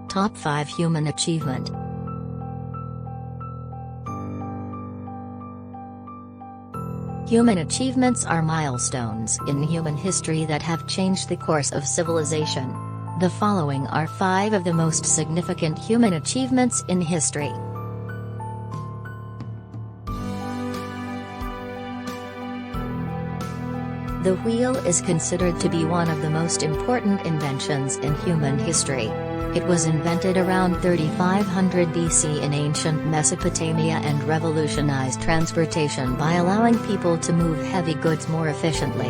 Top 5 Human Achievement. Human achievements are milestones in human history that have changed the course of civilization. The following are 5 of the most significant human achievements in history. The wheel is considered to be one of the most important inventions in human history. It was invented around 3500 BC in ancient Mesopotamia and revolutionized transportation by allowing people to move heavy goods more efficiently.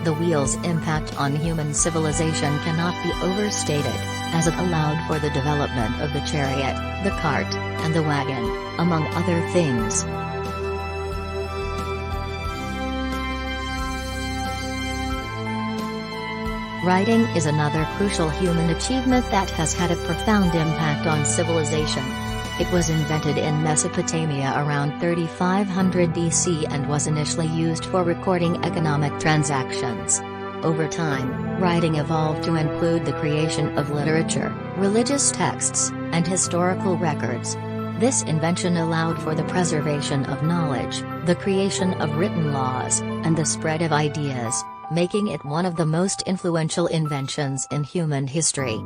The wheel's impact on human civilization cannot be overstated, as it allowed for the development of the chariot, the cart, and the wagon, among other things. Writing is another crucial human achievement that has had a profound impact on civilization. It was invented in Mesopotamia around 3500 BC and was initially used for recording economic transactions. Over time, writing evolved to include the creation of literature, religious texts, and historical records. This invention allowed for the preservation of knowledge, the creation of written laws, and the spread of ideas, making it one of the most influential inventions in human history.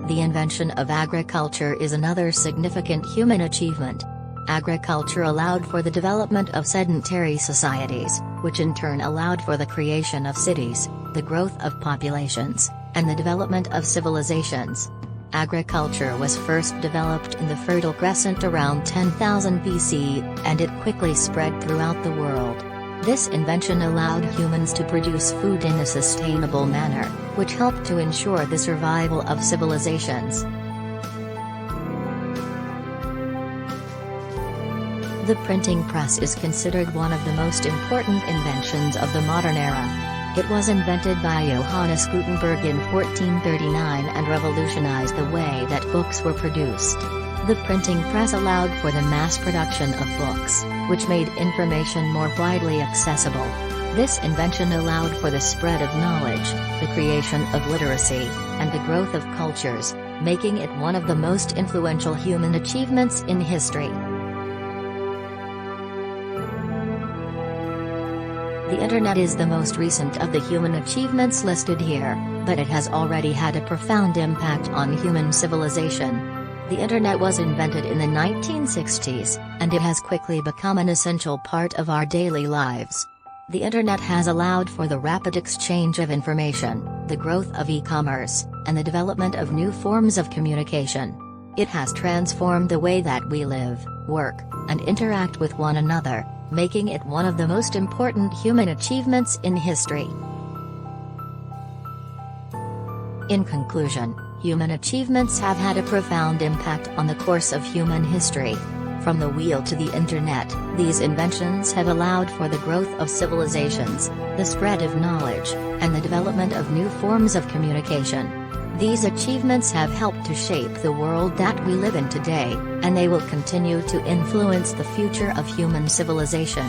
The invention of agriculture is another significant human achievement. Agriculture allowed for the development of sedentary societies, which in turn allowed for the creation of cities, the growth of populations, and the development of civilizations. Agriculture was first developed in the Fertile Crescent around 10,000 BC, and it quickly spread throughout the world. This invention allowed humans to produce food in a sustainable manner, which helped to ensure the survival of civilizations. The printing press is considered one of the most important inventions of the modern era. It was invented by Johannes Gutenberg in 1439 and revolutionized the way that books were produced. The printing press allowed for the mass production of books, which made information more widely accessible. This invention allowed for the spread of knowledge, the creation of literacy, and the growth of cultures, making it one of the most influential human achievements in history. The Internet is the most recent of the human achievements listed here, but it has already had a profound impact on human civilization. The Internet was invented in the 1960s, and it has quickly become an essential part of our daily lives. The Internet has allowed for the rapid exchange of information, the growth of e-commerce, and the development of new forms of communication. It has transformed the way that we live, work, and interact with one another, making it one of the most important human achievements in history. In conclusion, human achievements have had a profound impact on the course of human history. From the wheel to the Internet, these inventions have allowed for the growth of civilizations, the spread of knowledge, and the development of new forms of communication. These achievements have helped to shape the world that we live in today, and they will continue to influence the future of human civilization.